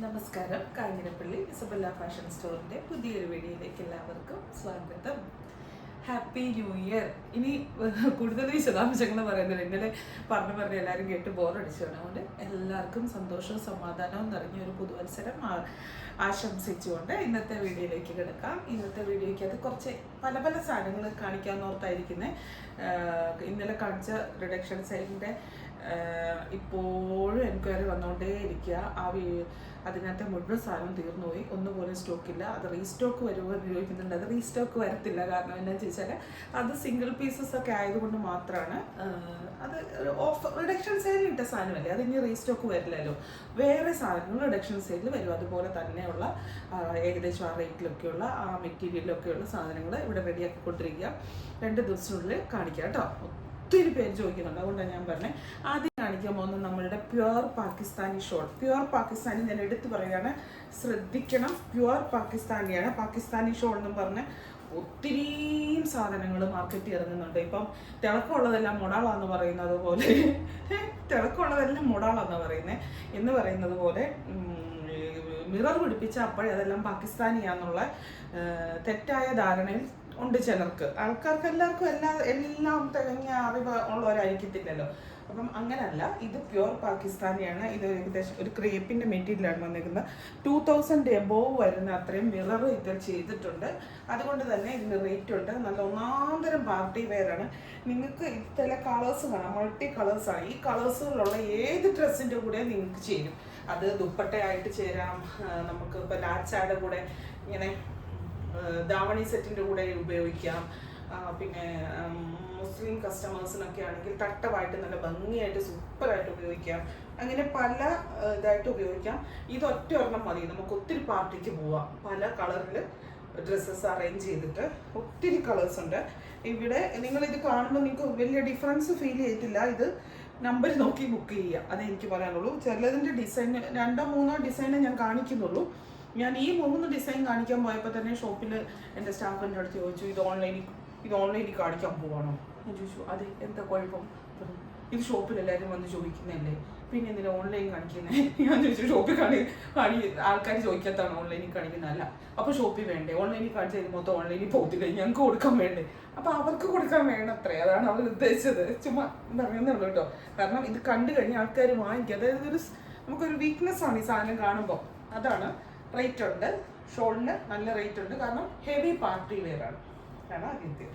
നമസ്കാരം. Kanjirappally Isabella fashion സ്റ്റോറിന്റെ പുതിയൊരു വീഡിയോയിലേക്ക് എല്ലാവർക്കും സ്വാഗതം. Happy new year. ഇനി കൂടുതൽ വിശദാംശങ്ങൾ പറയുന്നത് ഇന്നലെ പറഞ്ഞ് എല്ലാവരും കേട്ട് ബോറടിച്ചാണ്. അതുകൊണ്ട് എല്ലാവർക്കും സന്തോഷവും സമാധാനവും നിറഞ്ഞ ഒരു പുതുവത്സരം ആശംസിച്ചുകൊണ്ട് ഇന്നത്തെ വീഡിയോയിലേക്ക് കിടക്കാം. ഇന്നത്തെ വീഡിയോയ്ക്ക് അത് കുറച്ച് പല പല സാധനങ്ങൾ കാണിക്കാമെന്നോർത്തായിരിക്കുന്നത്. ഇന്നലെ കാണിച്ച റിഡക്ഷൻ സെയിലിൻ്റെ ഇപ്പോഴും എൻക്വയറി വന്നുകൊണ്ടേ ഇരിക്കുക. അതിനകത്തെ മുഴുവൻ സാധനം തീർന്നുപോയി, ഒന്നുപോലും സ്റ്റോക്കില്ല. അത് റീസ്റ്റോക്ക് വരുമോ എന്ന് ചോദിക്കുന്നുണ്ട്. അത് റീസ്റ്റോക്ക് വരത്തില്ല. കാരണം എന്താണെന്ന് ചോദിച്ചാൽ അത് സിംഗിൾ പീസസ് ഒക്കെ ആയതുകൊണ്ട് മാത്രമാണ്. അത് ഓഫർ റിഡക്ഷൻ സെയിലിൽ ഇട്ട സാധനമല്ലേ, അത് ഇനി റീസ്റ്റോക്ക് വരില്ലല്ലോ. വേറെ സാധനങ്ങൾ റിഡക്ഷൻ സെയിലിൽ വരും. അതുപോലെ തന്നെയുള്ള ഏകദേശം ആ റേറ്റിലൊക്കെയുള്ള ആ മെറ്റീരിയലൊക്കെയുള്ള സാധനങ്ങൾ ഇവിടെ റെഡിയാക്കിക്കൊണ്ടിരിക്കുക. 2 ദിവസത്തിനുള്ളിൽ കാണിക്കാം കേട്ടോ. ഒത്തിരി പേര് ചോദിക്കുന്നുണ്ട്, അതുകൊണ്ടാണ് ഞാൻ പറഞ്ഞത്. ആദ്യം കാണിക്കാൻ പോകുന്നത് നമ്മളുടെ pure Pakistani shawl. Pure Pakistani ഞാൻ എടുത്തു പറയുകയാണ്, ശ്രദ്ധിക്കണം. പ്യുവർ പാകിസ്ഥാനിയാണ്. പാകിസ്ഥാനി ഷോൾ എന്നും പറഞ്ഞ് ഒത്തിരി സാധനങ്ങൾ മാർക്കറ്റിൽ ഇറങ്ങുന്നുണ്ട്. ഇപ്പം തിളക്കമുള്ളതെല്ലാം മൊടാളാന്ന് പറയുന്നത് പോലെ തിളക്കമുള്ളതെല്ലാം മൊടാളാന്ന് പറയുന്നത് പോലെ മിറർ പിടിപ്പിച്ച അപ്പോഴേ അതെല്ലാം പാകിസ്ഥാനിയാന്നുള്ള തെറ്റായ ധാരണയിൽ ഉണ്ട് ചിലർക്ക്. ആൾക്കാർക്ക് എല്ലാവർക്കും എല്ലാം തികഞ്ഞ അറിവ് ഉള്ളവരായിരിക്കത്തില്ലല്ലോ. അപ്പം അങ്ങനല്ല, ഇത് പ്യുവർ പാകിസ്ഥാനിയാണ്. ഇത് ഏകദേശം ഒരു ക്രേപ്പിൻ്റെ മെറ്റീരിയലാണ് വന്നിരിക്കുന്നത്. 2000 എബോവ് വരുന്ന അത്രയും മിറർ ഇത് ചെയ്തിട്ടുണ്ട്. അതുകൊണ്ട് തന്നെ ഇതിന് റേറ്റ് ഉണ്ട്. നല്ല ഒന്നാന്തരം പാർട്ടി വെയറാണ്. നിങ്ങൾക്ക് ഇതിലെ കളേഴ്സ് കാണാം, മൾട്ടി കളേഴ്സാണ്. ഈ കളേഴ്സുകളുള്ള ഏത് ഡ്രസ്സിൻ്റെ കൂടെ നിങ്ങൾക്ക് ചേരും. അത് ദുപ്പട്ടയായിട്ട് ചേരാം, നമുക്ക് ഇപ്പോൾ ലാച്ചാടെ കൂടെ ഇങ്ങനെ ദാവണി സെറ്റിൻ്റെ കൂടെ ഉപയോഗിക്കാം. പിന്നെ മുസ്ലിം കസ്റ്റമേഴ്സിനൊക്കെ ആണെങ്കിൽ തട്ടമായിട്ട് നല്ല ഭംഗിയായിട്ട് സൂപ്പറായിട്ട് ഉപയോഗിക്കാം. അങ്ങനെ പല ഇതായിട്ട് ഉപയോഗിക്കാം. ഇതൊറ്റ ഒരെണ്ണം മതി, നമുക്ക് ഒത്തിരി പാർട്ടിക്ക് പോവാം. പല കളറിൽ ഡ്രസ്സസ് അറേഞ്ച് ചെയ്തിട്ട് ഒത്തിരി കളേഴ്സ് ഉണ്ട്. ഇവിടെ നിങ്ങളിത് കാണുമ്പോൾ നിങ്ങൾക്ക് വലിയ ഡിഫറൻസ് ഫീൽ ചെയ്യത്തില്ല. ഇത് നമ്പർ നോക്കി ബുക്ക് ചെയ്യുക, അതേ എനിക്ക് പറയാനുള്ളൂ. ചിലതിൻ്റെ ഡിസൈൻ 2-3 ഡിസൈനേ ഞാൻ കാണിക്കുന്നുള്ളൂ. ഞാൻ ഈ 3 ഡിസൈൻ കാണിക്കാൻ പോയപ്പോൾ തന്നെ ഷോപ്പിൽ എൻ്റെ സ്റ്റാഫിൻ്റെ അടുത്ത് ചോദിച്ചു, ഇത് ഓൺലൈനിൽ കാണിക്കാൻ പോവാണോ? ഞാൻ ചോദിച്ചു, അതെ, എന്താ കുഴപ്പം? ഇത് ഷോപ്പിൽ എല്ലാവരും വന്ന് ചോദിക്കുന്നതല്ലേ, പിന്നെ എന്തിനാ ഓൺലൈൻ കാണിക്കുന്നത്? ഞാൻ ചോദിച്ചു, ഷോപ്പിൽ ആൾക്കാർ ചോദിക്കാത്താണ് ഓൺലൈനിൽ കാണിക്കുന്നത്? അല്ല, അപ്പോൾ ഷോപ്പിൽ വേണ്ടേ? ഓൺലൈനിൽ കാണിച്ചത് മൊത്തം ഓൺലൈനിൽ പോകത്തില്ല, ഞങ്ങൾക്ക് കൊടുക്കാൻ വേണ്ടേ? അപ്പോൾ അവർക്ക് കൊടുക്കാൻ വേണത്രേ, അതാണ് അവർ ഉദ്ദേശിച്ചത്. ചുമ്മാ പറയുന്നുള്ളൂ കേട്ടോ. കാരണം ഇത് കണ്ടു കഴിഞ്ഞാൽ ആൾക്കാർ വാങ്ങിക്കും. അതായത് നമുക്കൊരു വീക്ക്നെസ് ആണ് ഈ സാധനം കാണുമ്പോൾ. അതാണ്. റേറ്റ് ഉണ്ട്, ഷോളിന് നല്ല റേറ്റ് ഉണ്ട്. കാരണം ഹെവി പാർട്ടി വെയർ ആണ്. ആദ്യത്തെ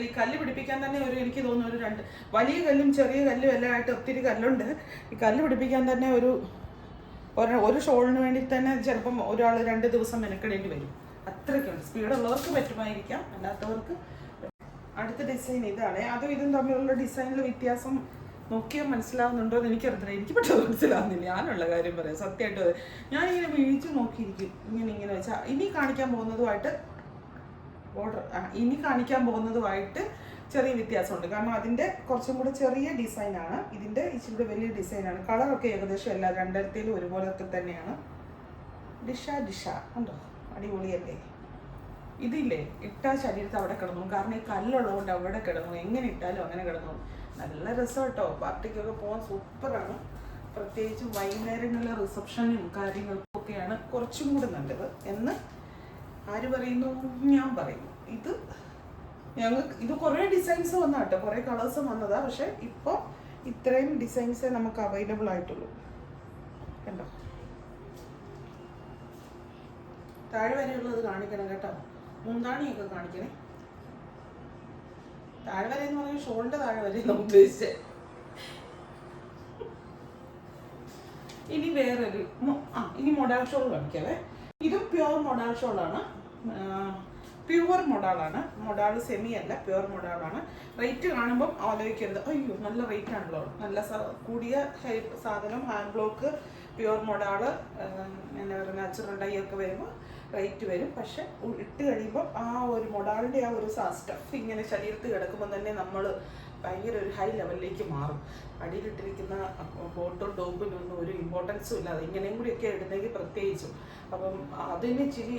ഈ കല്ല് പിടിപ്പിക്കാൻ തന്നെ എനിക്ക് തോന്നുന്നു ഒരു 2 വലിയ കല്ലും ചെറിയ കല്ലും എല്ലാം ആയിട്ട് ഒത്തിരി കല്ലുണ്ട്. ഈ കല്ല് പിടിപ്പിക്കാൻ തന്നെ ഒരു ഷോളിന് വേണ്ടി തന്നെ ചിലപ്പം ഒരാൾ 2 ദിവസം മെനക്കെടേണ്ടി വരും. അത്രയ്ക്കുണ്ട്. സ്പീഡുള്ളവർക്ക് പറ്റുമായിരിക്കാം, അല്ലാത്തവർക്ക്. അടുത്ത ഡിസൈൻ ഇതാണ്. അതും ഇതും തമ്മിലുള്ള ഡിസൈനിൽ വ്യത്യാസം നോക്കിയാൽ മനസ്സിലാവുന്നുണ്ടോ എന്ന് എനിക്കറിയില്ല. എനിക്ക് പെട്ടെന്ന് മനസ്സിലാവുന്നില്ല, ഞാനുള്ള കാര്യം പറയാം. സത്യമായിട്ട് ഞാനിങ്ങനെ വീഴ്ച നോക്കിയിരിക്കും. ഇങ്ങനെ വെച്ചാൽ ഇനി കാണിക്കാൻ പോകുന്നതുമായിട്ട് ചെറിയ വ്യത്യാസമുണ്ട്. കാരണം അതിൻ്റെ കുറച്ചും കൂടെ ചെറിയ ഡിസൈനാണ്, ഇതിൻ്റെ ഇച്ചിരി വലിയ ഡിസൈനാണ്. കളറൊക്കെ ഏകദേശം എല്ലാ 2 ഒരുപോലൊക്കെ തന്നെയാണ്. ഡിഷ ഉണ്ടോ? അടിപൊളിയല്ലേ? ഇതില്ലേ, ഇട്ടാൽ ശരീരത്തിൽ അവിടെ കിടന്നു. കാരണം ഈ കല്ലുള്ളതുകൊണ്ട് അവിടെ കിടന്നു. എങ്ങനെ ഇട്ടാലും അങ്ങനെ കിടന്നു. നല്ല രസം കേട്ടോ. പാർട്ടിക്കൊക്കെ പോകാൻ സൂപ്പറാണ്. പ്രത്യേകിച്ച് വൈകുന്നേരങ്ങളിലെ റിസപ്ഷനും കാര്യങ്ങൾക്കും ഒക്കെയാണ് കുറച്ചും കൂടി നല്ലത് എന്ന് ആര് പറയുന്നു? ഞാൻ പറയുന്നു. ഇത് കുറേ ഡിസൈൻസ് വന്നാട്ടോ, കുറേ കളേഴ്സ് വന്നതാ. പക്ഷെ ഇപ്പോൾ ഇത്രയും ഡിസൈൻസേ നമുക്ക് അവൈലബിൾ ആയിട്ടുള്ളൂ. കണ്ടോ? താഴെ വരെയുള്ളത് കാണിക്കണം കേട്ടോ. മുന്താണിയൊക്കെ കാണിക്കണേ. താഴെ വരെ എന്ന് പറഞ്ഞാൽ ഷോളിന്റെ താഴെ വരെ ഉദ്ദേശിച്ചത്. ഇനി വേറൊരു ഇനി മൊഡാൾ ഷോൾ കാണിക്കാവേ. ഇതും പ്യുവർ മൊഡാൾ ഷോളാണ്. പ്യുവർ മൊഡാളാണ്. മൊഡാൾ സെമി അല്ല, പ്യുവർ മൊഡാളാണ്. റേറ്റ് കാണുമ്പം ആലോചിക്കരുത്, അയ്യോ നല്ല റേറ്റ് ആണല്ലോ. നല്ല കൂടിയ സാധനം, ഹാൻഡ് ബ്ലോക്ക്, പ്യുവർ മൊഡാള്, എന്താ പറയുക, നാച്ചുറൽ ഡൈ ഒക്കെ വരുമ്പോൾ റേറ്റ് വരും. പക്ഷെ ഇട്ട് കഴിയുമ്പോൾ ആ ഒരു മൊഡാളിൻ്റെ ആ ഒരു സ്റ്റഫ് ഇങ്ങനെ ശരീരത്തിൽ കിടക്കുമ്പോൾ തന്നെ നമ്മൾ ഭയങ്കര ഒരു ഹൈ ലെവലിലേക്ക് മാറും. അടിയിലിട്ടിരിക്കുന്ന ബോട്ടോ ഡോപ്പിനൊന്നും ഒരു ഇമ്പോർട്ടൻസും ഇല്ല. ഇങ്ങനെയും കൂടിയൊക്കെ ഇടുന്നെങ്കിൽ പ്രത്യേകിച്ചും. അപ്പം അതിന് ഇച്ചിരി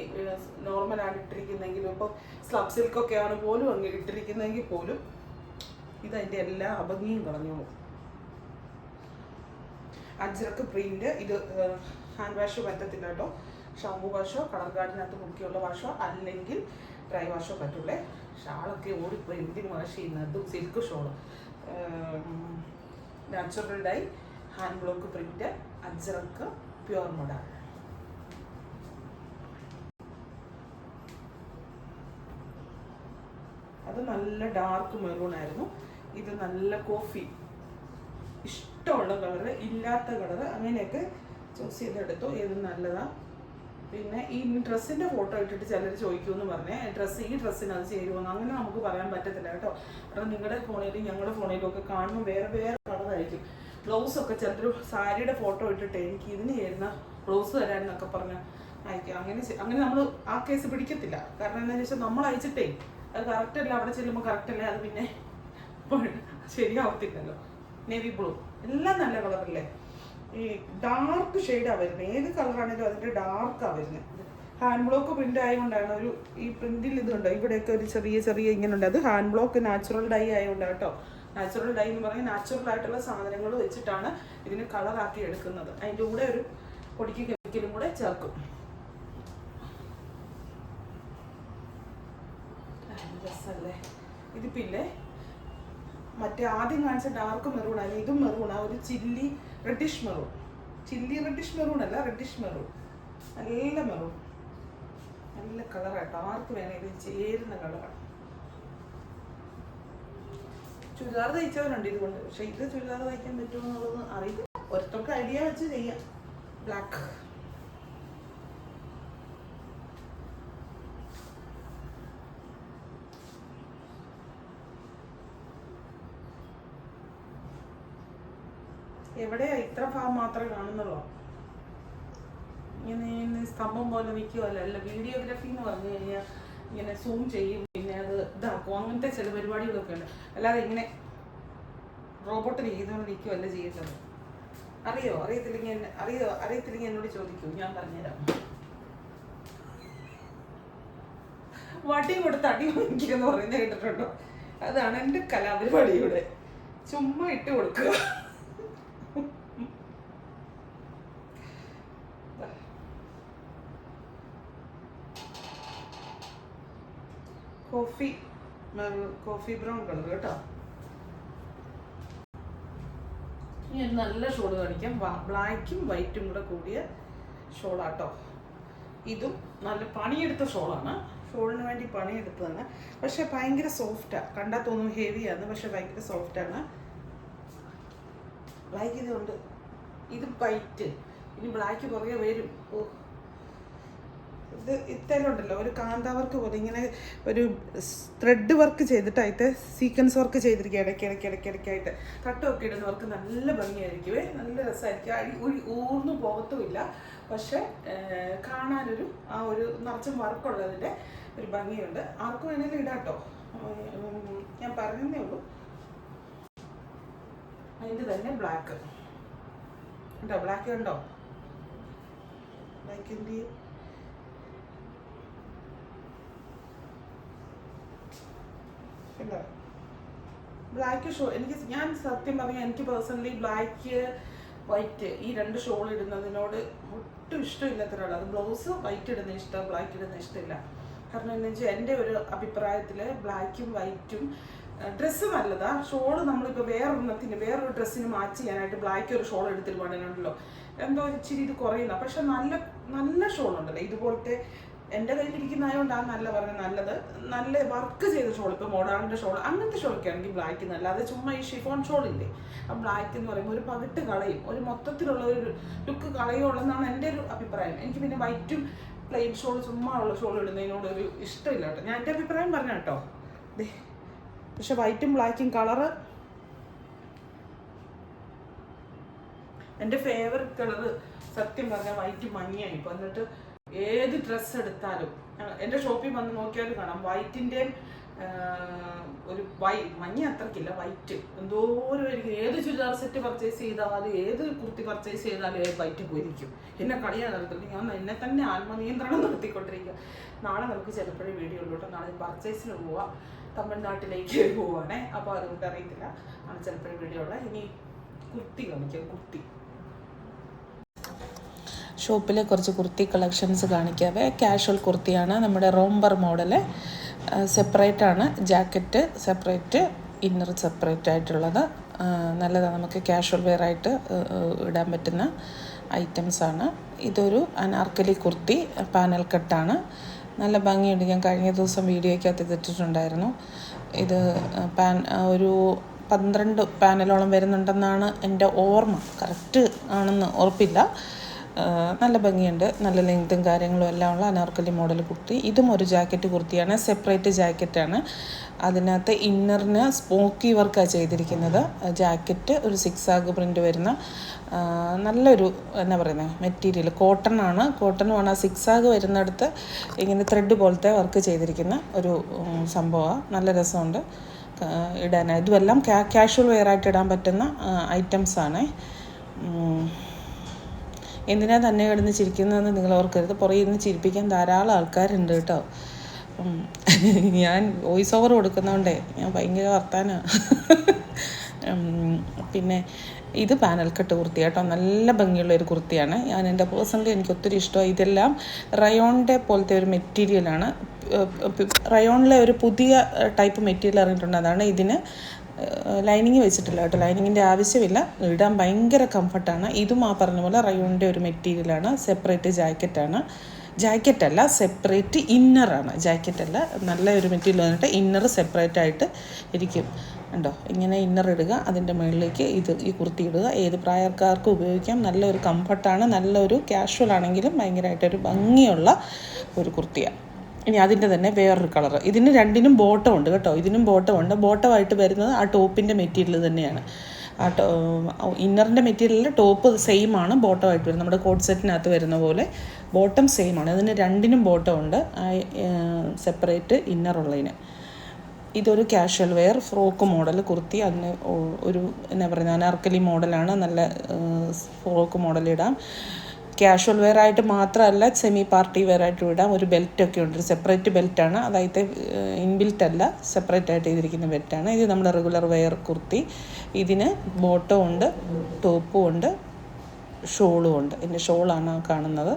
നോർമലാണ് ഇട്ടിരിക്കുന്നെങ്കിലും, ഇപ്പോൾ സ്ലബ് സിൽക്കൊക്കെയാണ് പോലും അങ്ങ് ഇട്ടിരിക്കുന്നെങ്കിൽ പോലും ഇതതിൻ്റെ എല്ലാ അഭംഗിയും കളഞ്ഞോളൂ. അജ്രക്ക് പ്രിന്റ്. ഇത് ഹാൻഡ് വാഷ് പറ്റത്തില്ല കേട്ടോ. ഷാമ്പു വാഷോ കളർ ഗാർഡിനകത്ത് മുക്കിയുള്ള വാഷോ അല്ലെങ്കിൽ ഡ്രൈ വാഷോ പറ്റുള്ളേ. ഷാളൊക്കെ ഓടിപ്പോയി എന്തിന് വാഷ് ചെയ്യുന്നത്. Silk shawl, natural dye, hand block print, ajrakh, pure മുട. അത് നല്ല ഡാർക്ക് മെറൂൺ ആയിരുന്നു. ഇത് നല്ല കോഫി, ഇഷ്ടമുള്ള കളറ്, ഇല്ലാത്ത കളറ്, അങ്ങനെയൊക്കെ ചൂസ് ചെയ്തെടുത്തു. ഏത് നല്ലതാണ്. പിന്നെ ഈ ഡ്രസ്സിൻ്റെ ഫോട്ടോ ഇട്ടിട്ട് ചിലർ ചോദിക്കുമെന്ന് പറഞ്ഞേ, ഈ ഡ്രസ്സിന് അത് ചേരുമെന്ന്. അങ്ങനെ നമുക്ക് പറയാൻ പറ്റത്തില്ല കേട്ടോ. കാരണം നിങ്ങളുടെ ഫോണിലും ഞങ്ങളുടെ ഫോണിലും ഒക്കെ കാണുമ്പോൾ വേറെ വേറെ കളറായിരിക്കും. ബ്ലൗസൊക്കെ ചിലർ സാരിയുടെ ഫോട്ടോ ഇട്ടിട്ട് എനിക്ക് ഇതിന് ചേരുന്ന ബ്ലൗസ് തരാമെന്നൊക്കെ പറഞ്ഞ് അയക്കും. അങ്ങനെ നമ്മൾ ആ കേസ് പിടിക്കത്തില്ല. കാരണം എന്താണെന്ന് വെച്ചാൽ നമ്മൾ അയച്ചിട്ടേ അത് കറക്റ്റല്ല, അവിടെ ചെല്ലുമ്പോൾ കറക്റ്റല്ല, അത് പിന്നെ ശരിയാവത്തില്ലല്ലോ. നേവി ബ്ലൂ എല്ലാം നല്ല കളറല്ലേ. ഈ ഡാർക്ക് ഷെയ്ഡാണ് വരുന്നത്. ഏത് കളറാണെങ്കിലും അതിൻ്റെ ഡാർക്കാണ് വരുന്നത്. ഹാൻഡ് ബ്ലോക്ക് പ്രിൻ്റ് ആയതുകൊണ്ടാണ് ഒരു ഈ പ്രിൻറ്റിൽ ഇതുണ്ട്. ഇവിടെയൊക്കെ ഒരു ചെറിയ ചെറിയ ഇങ്ങനെ ഉണ്ട്. അത് ഹാൻഡ് ബ്ലോക്ക് നാച്ചുറൽ ഡൈ ആയതുകൊണ്ട് കേട്ടോ. നാച്ചുറൽ ഡൈ എന്ന് പറഞ്ഞാൽ നാച്ചുറൽ ആയിട്ടുള്ള സാധനങ്ങൾ വെച്ചിട്ടാണ് ഇതിന് കളറാക്കി എടുക്കുന്നത്. അതിൻ്റെ കൂടെ ഒരു പൊടിക്ക് കെമിക്കലും കൂടെ ചേർക്കും. രസമല്ലേ. ഇതിപ്പില്ലേ മറ്റേ ആദ്യം കാണിച്ച ഡാർക്ക് മെറൂണാണ്. ഇതും മെറൂണാണ്. ഒരു chilli reddish maroon. Chilli reddish maroon അല്ല, റെഡിഷ് മെറൂൺ. നല്ല മെറൂൺ, നല്ല കളറാട്ടോ. ആർക്ക് വേണം ഇത് ചേരുന്ന കളറാണ്. ചുരിദാർ തയ്ച്ചവരുണ്ട് ഇതുകൊണ്ട്. പക്ഷെ ഇത് ചുരിദാർ തയ്ക്കാൻ പറ്റുമോ എന്നുള്ളത് അറിയില്ല. ഒരത്തൊക്കെ ഐഡിയ വെച്ച് ചെയ്യാം. ബ്ലാക്ക്. എവിടെയാ ഇത്ര ഭാഗം മാത്രമേ കാണുന്നുള്ളൂ. ഇങ്ങനെ സ്തംഭം പോലെ നിൽക്കുമല്ലോ. അല്ല, വീഡിയോഗ്രാഫി എന്ന് പറഞ്ഞു കഴിഞ്ഞാൽ ഇങ്ങനെ സൂം ചെയ്യും, പിന്നെ അത് ഇതാക്കും, അങ്ങനത്തെ ചില പരിപാടികളൊക്കെ ഉണ്ട്. അല്ലാതെ ഇങ്ങനെ റോബോട്ട് ചെയ്യുന്നതുകൊണ്ട് നിൽക്കുമല്ല ചെയ്യുന്നത്. അറിയത്തില്ലെങ്കിൽ എന്നോട് ചോദിക്കൂ, ഞാൻ പറഞ്ഞുതരാം. വടി കൊടുത്ത് അടി വാങ്ങിക്കുമെന്ന് പറയുന്നത് കേട്ടിട്ടുണ്ടോ? അതാണ് എൻ്റെ കലാപരിപാടിയുടെ. ചുമ്മാ ഇട്ട് കൊടുക്കുക. കോഫി ബ്രൗൺ കളർ കേട്ടോ. ഇനി നല്ല ഷോള് കാണിക്കാം. ബ്ലാക്കും വൈറ്റും കൂടെ കൂടിയ ഷോളാട്ടോ. ഇതും നല്ല പണിയെടുത്ത ഷോളാണ്. ഷോളിന് വേണ്ടി പണിയെടുത്തതാണ്. പക്ഷെ ഭയങ്കര സോഫ്റ്റാണ്. കണ്ടാൽ തോന്നും ഹെവിയാണ്, പക്ഷെ ഭയങ്കര സോഫ്റ്റാണ്. ബ്ലാക്ക് ഇതുണ്ട്. ഇത് വൈറ്റ്, ഇനി ബ്ലാക്ക് പുറകെ വരും. ഇത് ഇത്തരമുണ്ടല്ലോ, ഒരു കാന്താവർക്ക് പോലെ ഇങ്ങനെ ഒരു ത്രെഡ് വർക്ക് ചെയ്തിട്ടായിട്ട് സീക്വൻസ് വർക്ക് ചെയ്തിരിക്കുക. ഇടയ്ക്കിടയ്ക്കായിട്ട് കട്ടൊക്കെ ഇടുന്നവർക്ക് നല്ല ഭംഗിയായിരിക്കുമേ, നല്ല രസമായിരിക്കും. ഊർന്നു പോകത്തുമില്ല. പക്ഷെ കാണാനൊരു ആ ഒരു നിറച്ചും വർക്കുള്ളതിൻ്റെ ഒരു ഭംഗിയുണ്ട്. ആർക്കും വേണമെങ്കിലും ഇടാട്ടോ. ഞാൻ പറഞ്ഞതേ ഉള്ളൂ. അതിൻ്റെ തന്നെ ബ്ലാക്ക് ഉണ്ടോ? ബ്ലാക്ക് ഉണ്ടോ? ബ്ലാക്കിൻ്റെ ബ്ലാക്ക് ഷോൾ ഞാൻ സത്യം പറഞ്ഞാൽ എനിക്ക് പേഴ്സണലി ബ്ലാക്ക് വൈറ്റ് ഈ രണ്ട് ഷോൾ ഇടുന്നതിനോട് ഒട്ടും ഇഷ്ടമില്ലാത്ത ഒരാളാണ്. അത് ബ്ലൗസ് വൈറ്റ് ഇടുന്ന ഇഷ്ടം, ബ്ലാക്ക് ഇടുന്ന ഇഷ്ടമില്ല. കാരണം എന്താ വെച്ചാൽ എൻ്റെ ഒരു അഭിപ്രായത്തിൽ ബ്ലാക്കും വൈറ്റും ഡ്രസ്സ് നല്ലതാ. ഷോള് നമ്മളിപ്പോൾ വേറൊരു ഡ്രസ്സിന് മാച്ച് ചെയ്യാനായിട്ട് ബ്ലാക്ക് ഒരു ഷോൾ എടുത്തിട്ട് പാടുന്നുണ്ടല്ലോ, എന്തോ ഇച്ചിരി ഇത് കുറയുന്ന. പക്ഷെ നല്ല നല്ല ഷോളുണ്ടല്ലോ ഇതുപോലത്തെ. എൻ്റെ കയ്യിലിരിക്കുന്നതായതുകൊണ്ടാണ് നല്ല പറഞ്ഞത്. നല്ല വർക്ക് ചെയ്ത ഷോൾ, ഇപ്പോൾ മോഡാണിൻ്റെ ഷോൾ, അങ്ങനത്തെ ഷോളൊക്കെ ആണെങ്കിൽ ബ്ലാക്ക് നല്ല. അത് ചുമ്മാ ഈ ഷിഫോൺ ഷോളില്ലേ, ആ ബ്ലാക്ക് എന്ന് പറയുമ്പോൾ ഒരു പകിട്ട് കളയും, ഒരു മൊത്തത്തിലുള്ള ഒരു ലുക്ക് കളയുള്ളതെന്നാണ് എൻ്റെ ഒരു അഭിപ്രായം. എനിക്ക് പിന്നെ വൈറ്റും പ്ലെയിൻ ഷോൾ ചുമ്മാ ഉള്ള ഷോൾ ഇടുന്നതിനോട് ഒരു ഇഷ്ടമില്ല കേട്ടോ. ഞാൻ എൻ്റെ അഭിപ്രായം പറഞ്ഞ കേട്ടോ. പക്ഷെ വൈറ്റും ബ്ലാക്കും കളറ് എൻ്റെ ഫേവററ്റ് കളറ് സത്യം പറഞ്ഞാൽ വൈറ്റ് മഞ്ഞയാണ്. ഇപ്പോൾ എന്നിട്ട് ഏത് ഡ്രസ്സ് എടുത്താലും എൻ്റെ ഷോപ്പിൽ വന്ന് നോക്കിയാലും കാണാം വൈറ്റിൻ്റെ ഒരു മഞ്ഞ അത്രക്കില്ല, വൈറ്റ് എന്തോരം എനിക്ക്. ഏത് ചുരിദാർ സെറ്റ് പർച്ചേസ് ചെയ്താലും ഏത് കുർത്തി പർച്ചേസ് ചെയ്താലും വൈറ്റ് പോയിരിക്കും. എന്നെ കളിയാൻ നടത്തില്ല. ഞാൻ എന്നെ തന്നെ ആത്മനിയന്ത്രണം നടത്തിക്കൊണ്ടിരിക്കുക. നാളെ നമുക്ക് ചിലപ്പോഴേ വീഡിയോ ഉള്ളൂ കേട്ടോ. നാളെ പർച്ചേസിന് പോവാം. തമിഴ്നാട്ടിലേക്ക് പോവുകയാണേ. അപ്പോൾ അതുകൊണ്ട് അറിയത്തില്ല, ആണ് ചിലപ്പോഴും വീഡിയോ ഉള്ള. ഇനി കുർത്തി കാണിക്കാം. കുർത്തി ഷോപ്പിലെ കുറച്ച് കുർത്തി കളക്ഷൻസ് കാണിക്കാവേ. കാഷ്വൽ കുർത്തിയാണ്, നമ്മുടെ റോംബർ മോഡല്. സെപ്പറേറ്റാണ്, ജാക്കറ്റ് സെപ്പറേറ്റ്, ഇന്നർ സെപ്പറേറ്റ് ആയിട്ടുള്ളത്. നല്ലതാണ്, നമുക്ക് കാഷ്വൽ വെയർ ആയിട്ട് ഇടാൻ പറ്റുന്ന ഐറ്റംസാണ്. ഇതൊരു അനാർക്കലി കുർത്തി, പാനൽ കട്ടാണ്, നല്ല ഭംഗിയുണ്ട്. ഞാൻ കഴിഞ്ഞ ദിവസം വീഡിയോയ്ക്കകത്ത് ഇട്ടിട്ടുണ്ടായിരുന്നു. ഇത് ഒരു 12 പാനലോളം വരുന്നുണ്ടെന്നാണ് എൻ്റെ ഓർമ്മ, കറക്റ്റ് ആണെന്ന് ഉറപ്പില്ല. നല്ല ഭംഗിയുണ്ട്, നല്ല ലെങ്തും കാര്യങ്ങളും എല്ലാം ഉള്ള അനാർക്കലി മോഡൽ കുർത്തി. ഇതും ഒരു ജാക്കറ്റ് കുർത്തിയാണ്, സെപ്പറേറ്റ് ജാക്കറ്റാണ്. അതിനകത്ത് ഇന്നറിന് സ്മോക്കി വർക്കാണ് ചെയ്തിരിക്കുന്നത്. ജാക്കറ്റ് ഒരു സിക്സാഗ് പ്രിൻ്റ് വരുന്ന നല്ലൊരു എന്നാ പറയുന്നത് മെറ്റീരിയൽ, കോട്ടൺ ആണ്. ആ സിക്സാഗ് വരുന്നിടത്ത് ഇങ്ങനെ ത്രെഡ് പോലത്തെ വർക്ക് ചെയ്തിരിക്കുന്ന ഒരു സംഭവമാണ്. നല്ല രസമുണ്ട് ഇടാനായി. ഇതുമെല്ലാം കാഷ്വൽ വെയറായിട്ട് ഇടാൻ പറ്റുന്ന ഐറ്റംസാണ്. എന്തിനാ തന്നെ കിടന്ന് ചിരിക്കുന്നതെന്ന് നിങ്ങൾ ഓർക്കരുത്, പുറകെ ഇരുന്ന് ചിരിപ്പിക്കാൻ ധാരാളം ആൾക്കാരുണ്ട് കേട്ടോ. ഞാൻ വോയിസ് ഓവർ കൊടുക്കുന്നതുകൊണ്ടേ ഞാൻ ഭയങ്കര വർത്താനമാണ്. പിന്നെ ഇത് പാനൽ കട്ട് കുർത്തി കേട്ടോ, നല്ല ഭംഗിയുള്ളൊരു കുർത്തിയാണ്. എൻ്റെ പേഴ്സണലി എനിക്ക് ഒത്തിരി ഇഷ്ടമായി. ഇതെല്ലാം റയോണിൻ്റെ പോലത്തെ ഒരു മെറ്റീരിയലാണ്. റയോണിലെ ഒരു പുതിയ ടൈപ്പ് മെറ്റീരിയൽ ഇറങ്ങിയിട്ടുണ്ട്. അതാണ് ഇതിന് ലൈനിങ് വെച്ചിട്ടില്ല കേട്ടോ, ലൈനിങ്ങിൻ്റെ ആവശ്യമില്ല, ഇടാൻ ഭയങ്കര കംഫർട്ടാണ്. ഇതും ആ പറഞ്ഞ പോലെ റയോണിൻ്റെ ഒരു മെറ്റീരിയലാണ്. സെപ്പറേറ്റ് ജാക്കറ്റല്ല, സെപ്പറേറ്റ് ഇന്നറാണ്, ജാക്കറ്റല്ല. നല്ല ഒരു മെറ്റീരിയൽ വന്നിട്ട് ഇന്നർ സെപ്പറേറ്റ് ആയിട്ട് ഇരിക്കും. ഉണ്ടോ, ഇങ്ങനെ ഇന്നർ ഇടുക, അതിൻ്റെ മുകളിലേക്ക് ഈ കുർത്തി ഇടുക. ഏത് പ്രായക്കാർക്കും ഉപയോഗിക്കാം. നല്ലൊരു കംഫർട്ടാണ്, നല്ലൊരു കാഷ്വൽ ആണെങ്കിലും ഭയങ്കരമായിട്ടൊരു ഭംഗിയുള്ള ഒരു കുർത്തിയാണ്. ഇനി അതിൻ്റെ തന്നെ വേറൊരു കളറ്. ഇതിന് രണ്ടിനും ബോട്ടം ഉണ്ട് കേട്ടോ, ഇതിനും ബോട്ടമുണ്ട്. ബോട്ടമായിട്ട് വരുന്നത് ആ ടോപ്പിൻ്റെ മെറ്റീരിയൽ തന്നെയാണ്. ഇന്നറിൻ്റെ മെറ്റീരിയലിൽ ടോപ്പ് സെയിം ആണ്, ബോട്ടമായിട്ട് വരും. നമ്മുടെ കോട്ട് സെറ്റിനകത്ത് വരുന്ന പോലെ ബോട്ടം സെയിം ആണ്. അതിന് രണ്ടിനും ബോട്ടം ഉണ്ട്, സെപ്പറേറ്റ് ഇന്നറുള്ളതിന്. ഇതൊരു casual wear frock model kurti. അതിന് ഒരു എന്നാ പറയുന്നത് അനാർക്കലി മോഡലാണ്. നല്ല ഫ്രോക്ക് മോഡലിടാം. കാഷ്വൽ വെയർ ആയിട്ട് മാത്രമല്ല, സെമി പാർട്ടി വെയർ ആയിട്ട് ഇടാം. ഒരു ബെൽറ്റൊക്കെ ഉണ്ട്, ഒരു സെപ്പറേറ്റ് ബെൽറ്റാണ്, അതായത് ഇൻബിൽറ്റ് അല്ല, സെപ്പറേറ്റ് ആയിട്ട് ചെയ്തിരിക്കുന്ന ബെൽറ്റാണ്. ഇത് നമ്മുടെ റെഗുലർ വെയർ കുർത്തി. ഇതിന് ബോട്ടവും ഉണ്ട്, ടോപ്പും ഉണ്ട്, ഷോളും ഉണ്ട്. ഇതിൻ്റെ ഷോളാണ് കാണുന്നത്.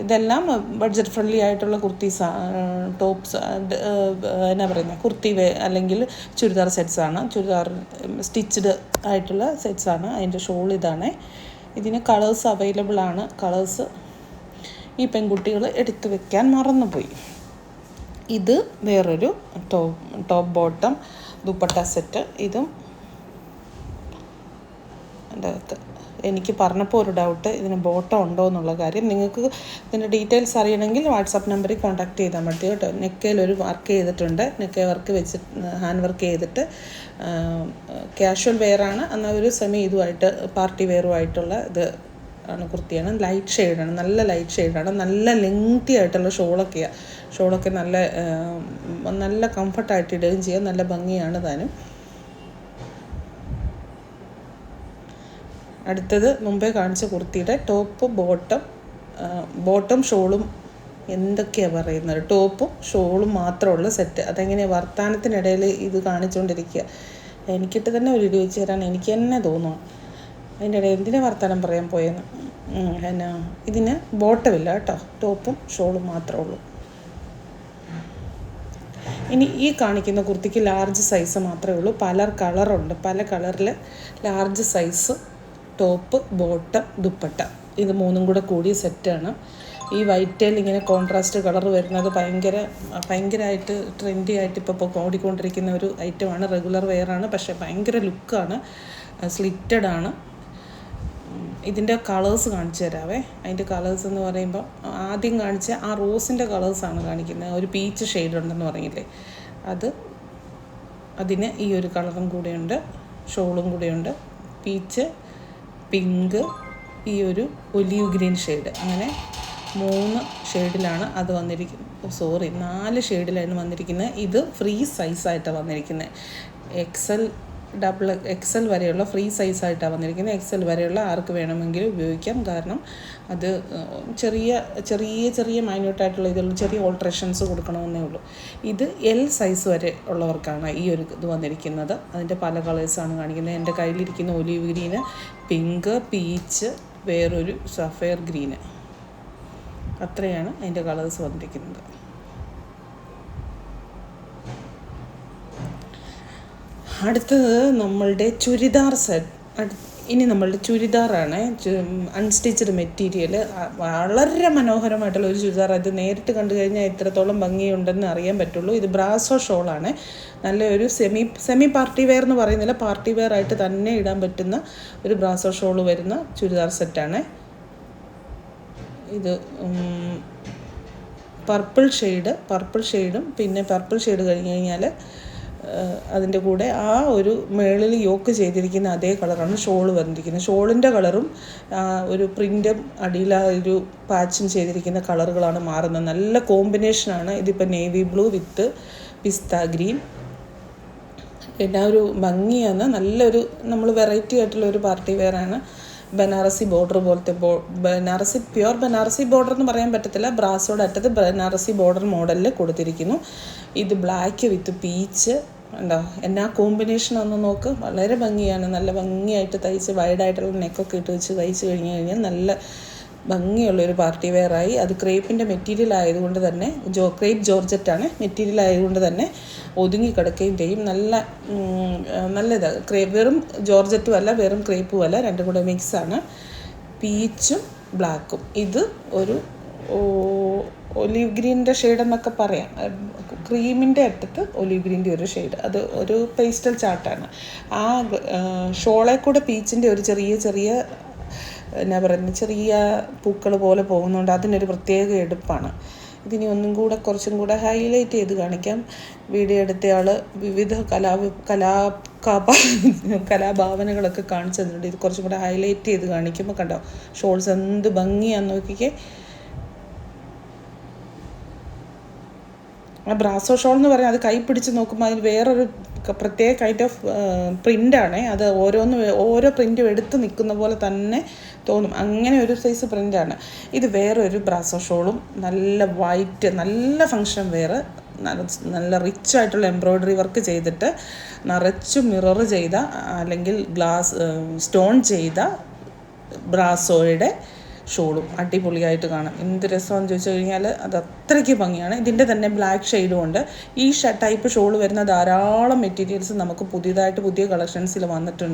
ഇതെല്ലാം ബഡ്ജറ്റ് ഫ്രണ്ട്ലി ആയിട്ടുള്ള കുർത്തീസ്, ടോപ്സ്, എന്നാ പറയുന്നത് കുർത്തി അല്ലെങ്കിൽ ചുരിദാർ സെറ്റ്സാണ്. ചുരിദാർ സ്റ്റിച്ച്ഡ് ആയിട്ടുള്ള സെറ്റ്സാണ്. അതിൻ്റെ ഷോൾ ഇതാണ്. ഇതിന് കളേഴ്സ് അവൈലബിൾ ആണ്. കളേഴ്സ് ഈ പെൺകുട്ടികൾ എടുത്തു വെക്കാൻ മറന്നുപോയി. ഇത് വേറൊരു ടോപ്പ് ബോട്ടം ദുപ്പട്ട സെറ്റ്. ഇതും എനിക്ക് പറഞ്ഞപ്പോൾ ഒരു ഡൗട്ട്, ഇതിന് ബോട്ടം ഉണ്ടോ എന്നുള്ള കാര്യം. നിങ്ങൾക്ക് ഇതിൻ്റെ ഡീറ്റെയിൽസ് അറിയണമെങ്കിൽ വാട്സാപ്പ് നമ്പറിൽ കോൺടാക്ട് ചെയ്താൽ മതി കേട്ടോ. നെക്കയിലൊരു വർക്ക് ചെയ്തിട്ടുണ്ട്, നെക്കൈ വർക്ക് വെച്ച് ഹാൻഡ് വർക്ക് ചെയ്തിട്ട് കാഷ്വൽ വെയറാണ്, എന്നാൽ ഒരു സെമി ഇതുമായിട്ട് പാർട്ടി വെയറുമായിട്ടുള്ള ഇത് ആണ് കുർത്തിയാണ്. ലൈറ്റ് ഷെയ്ഡാണ്, നല്ല ലൈറ്റ് ഷെയ്ഡാണ്. നല്ല ലെങ്തി ആയിട്ടുള്ള ഷോളൊക്കെ നല്ല കംഫർട്ടായിട്ട് ഇടുകയും ചെയ്യാം. നല്ല ഭംഗിയാണ് താനും. അടുത്തത് മുമ്പേ കാണിച്ച കുർത്തിയുടെ ടോപ്പ് ബോട്ടം ഷോളും എന്തൊക്കെയാണ് പറയുന്നത്, ടോപ്പും ഷോളും മാത്രമുള്ള സെറ്റ്. അതെങ്ങനെയാണ് വർത്തമാനത്തിനിടയിൽ ഇത് കാണിച്ചുകൊണ്ടിരിക്കുക. എനിക്കിട്ട് തന്നെ ഒരു ഇടി വെച്ച് തരാൻ എനിക്ക് തന്നെ തോന്നുന്നു. അതിൻ്റെ ഇടയിൽ എന്തിനാ വർത്തമാനം പറയാൻ പോയെന്ന്. എന്നാ ഇതിന് ബോട്ടമില്ല കേട്ടോ, ടോപ്പും ഷോളും മാത്രമേ ഉള്ളൂ. ഇനി ഈ കാണിക്കുന്ന കുർത്തിക്ക് ലാർജ് സൈസ് മാത്രമേ ഉള്ളൂ. പല കളറുണ്ട്, പല കളറിൽ large size top, bottom, dupatta, ഇത് മൂന്നും കൂടെ കൂടിയ സെറ്റാണ്. ഈ വൈറ്റേൽ ഇങ്ങനെ കോൺട്രാസ്റ്റ് കളർ വരുന്നത് ഭയങ്കരമായിട്ട് ട്രെൻഡി ആയിട്ട് ഇപ്പോൾ ഓടിക്കൊണ്ടിരിക്കുന്ന ഒരു ഐറ്റമാണ്. റെഗുലർ വെയറാണ്, പക്ഷേ ഭയങ്കര ലുക്കാണ്, സ്ലിറ്റഡ് ആണ്. ഇതിൻ്റെ കളേഴ്സ് കാണിച്ചു തരാവേ. അതിൻ്റെ കളേഴ്സ് എന്ന് പറയുമ്പോൾ ആദ്യം കാണിച്ച ആ റോസിൻ്റെ കളേഴ്സാണ് കാണിക്കുന്നത്. ഒരു പീച്ച് ഷെയ്ഡ് ഉണ്ടെന്ന് പറഞ്ഞില്ലേ, അതിന് ഈ ഒരു കളറും കൂടെയുണ്ട്, ഷോളും കൂടെയുണ്ട്. പീച്ച്, പിങ്ക്, ഈ ഒരു ഒലീവ് ഗ്രീൻ ഷെയ്ഡ്, അങ്ങനെ 3 ഷെയ്ഡിലാണ് അത് വന്നിരിക്കുന്നത്. 4 ഷെയ്ഡിലാണ് വന്നിരിക്കുന്നത്. ഇത് ഫ്രീ സൈസായിട്ടാണ് വന്നിരിക്കുന്നത്. XL ഡബിൾ XL വരെയുള്ള ഫ്രീ സൈസായിട്ടാണ് വന്നിരിക്കുന്നത്. XL വരെയുള്ള ആർക്ക് വേണമെങ്കിലും ഉപയോഗിക്കാം. കാരണം അത് ചെറിയ ചെറിയ ചെറിയ മൈന്യൂട്ടായിട്ടുള്ള ഇതിലുള്ള ചെറിയ ഓൾട്രേഷൻസ് കൊടുക്കണമെന്നേ ഉള്ളൂ. ഇത് L സൈസ് വരെ ഉള്ളവർക്കാണ് ഈ ഒരു ഇത് വന്നിരിക്കുന്നത്. അതിൻ്റെ പല കളേഴ്സാണ് കാണിക്കുന്നത്. എൻ്റെ കയ്യിലിരിക്കുന്ന ഒലീവ് ഗ്രീന്, പിങ്ക്, പീച്ച്, വേറൊരു സഫയർ ഗ്രീന്, അത്രയാണ് അതിൻ്റെ കളേഴ്സ് വന്നിരിക്കുന്നത്. അടുത്തത് നമ്മളുടെ ചുരിദാർ സെറ്റ്. ഇനി നമ്മളുടെ ചുരിദാറാണ്. അൺസ്റ്റിച്ചഡ് മെറ്റീരിയൽ, വളരെ മനോഹരമായിട്ടുള്ള ഒരു ചുരിദാർ. അത് നേരിട്ട് കണ്ടു കഴിഞ്ഞാൽ എത്രത്തോളം ഭംഗിയുണ്ടെന്ന് അറിയാൻ പറ്റുള്ളൂ. ഇത് ബ്രാസോ ഷോളാണ്. നല്ലൊരു സെമി പാർട്ടി വെയർ എന്ന് പറയുന്നില്ല, പാർട്ടി വെയർ ആയിട്ട് തന്നെ ഇടാൻ പറ്റുന്ന ഒരു ബ്രാസോ ഷോൾ വരുന്ന ചുരിദാർ സെറ്റാണ് ഇത്. പർപ്പിൾ ഷെയ്ഡും പിന്നെ പർപ്പിൾ ഷെയ്ഡ് കഴിഞ്ഞ് കഴിഞ്ഞാൽ അതിൻ്റെ കൂടെ ആ ഒരു മേളിൽ യോക്ക് ചെയ്തിരിക്കുന്ന അതേ കളറാണ് ഷോൾ വന്നിരിക്കുന്നത്. ഷോളിൻ്റെ കളറും ഒരു പ്രിൻറ്റും അടിയിൽ ആ ഒരു പാച്ചും ചെയ്തിരിക്കുന്ന കളറുകളാണ് മാറുന്നത്. നല്ല കോമ്പിനേഷനാണ്. ഇതിപ്പോൾ നേവി ബ്ലൂ വിത്ത് പിസ്ത ഗ്രീൻ. പിന്നെ ഒരു ഭംഗിയാണ്. നല്ലൊരു നമ്മൾ വെറൈറ്റി ആയിട്ടുള്ള ഒരു പാർട്ടി വെയറാണ്. ബനാറസി ബോർഡർ പോലത്തെ പ്യുവർ ബനാറസി ബോർഡർ എന്ന് പറയാൻ പറ്റത്തില്ല. ബ്രാസോടെ അറ്റത്ത് ബനാറസി ബോർഡർ മോഡലിൽ കൊടുത്തിരിക്കുന്നു. ഇത് ബ്ലാക്ക് വിത്ത് പീച്ച് ഉണ്ടോ, എന്നാ കോമ്പിനേഷനാണെന്ന് നോക്ക്. വളരെ ഭംഗിയാണ്. നല്ല ഭംഗിയായിട്ട് തയ്ച്ച് വൈഡായിട്ടുള്ള നെക്കൊക്കെ ഇട്ട് വെച്ച് തയ്ച്ച് കഴിഞ്ഞാൽ നല്ല ഭംഗിയുള്ളൊരു പാർട്ടി വെയറായി. അത് ക്രേപ്പിൻ്റെ മെറ്റീരിയൽ ആയതുകൊണ്ട് തന്നെ ക്രേപ്പ് ജോർജറ്റാണ് മെറ്റീരിയൽ ആയതുകൊണ്ട് തന്നെ ഒതുങ്ങി കിടക്കുകയും ചെയ്യും. നല്ലതാണ്. വെറും ജോർജറ്റും അല്ല, വെറും ക്രേപ്പും അല്ല, രണ്ടും കൂടെ മിക്സാണ്. പീച്ചും ബ്ലാക്കും. ഇത് ഒരു ഒലീവ് ഗ്രീനിൻ്റെ ഷെയ്ഡെന്നൊക്കെ പറയാം. ക്രീമിൻ്റെ അറ്റത്ത് ഒലീവ് ഗ്രീൻ്റെ ഒരു ഷെയ്ഡ്. അത് ഒരു പേസ്റ്റൽ ചാർട്ടാണ്. ആ ഷോളെ കൂടെ പീച്ചിൻ്റെ ഒരു ചെറിയ എന്നാ പറയുന്നത്, ചെറിയ പൂക്കൾ പോലെ പോകുന്നുണ്ട്. അതിനൊരു പ്രത്യേക എടുപ്പാണ്. ഇതിനി ഒന്നും കൂടെ കുറച്ചും കൂടെ ഹൈലൈറ്റ് ചെയ്ത് കാണിക്കാം. വീഡിയോ എടുത്തയാൾ വിവിധ കലാഭാവനകളൊക്കെ കാണിച്ചു തന്നിട്ടുണ്ട്. ഇത് കുറച്ചും കൂടെ ഹൈലൈറ്റ് ചെയ്ത് കാണിക്കുമ്പോൾ കണ്ടോ ഷോൾസ് എന്ത് ഭംഗിയാന്ന് നോക്കിക്കേ. ആ ബ്രാസോ ഷോൾ എന്ന് പറഞ്ഞാൽ അത് കൈ പിടിച്ച് നോക്കുമ്പോൾ അതിന് വേറൊരു പ്രത്യേക കൈൻഡ് ഓഫ് പ്രിൻ്റാണ്. അത് ഓരോ പ്രിൻറ്റും എടുത്ത് നിൽക്കുന്ന പോലെ തന്നെ തോന്നും. അങ്ങനെ ഒരു സൈസ് പ്രിൻ്റാണ്. ഇത് വേറൊരു ബ്രാസോ ഷോളും. നല്ല വൈറ്റ്, നല്ല ഫങ്ഷൻ വെയർ, നല്ല റിച്ച് ആയിട്ടുള്ള എംബ്രോയ്ഡറി വർക്ക് ചെയ്തിട്ട് നിറച്ചും മിറർ ചെയ്ത അല്ലെങ്കിൽ സ്റ്റോൺ ചെയ്ത ബ്രാസോയുടെ ഷോളും അടിപൊളിയായിട്ട് കാണാം. എന്ത് രസമാണെന്ന് ചോദിച്ചു കഴിഞ്ഞാൽ അത് അത്രയ്ക്ക് ഭംഗിയാണ്. ഇതിൻ്റെ തന്നെ ബ്ലാക്ക് ഷെയ്ഡും ഉണ്ട്. ഈ ടൈപ്പ് ഷോൾ വരുന്ന ധാരാളം മെറ്റീരിയൽസ് നമുക്ക് പുതിയ കളക്ഷൻസിൽ വന്നിട്ടുണ്ട്.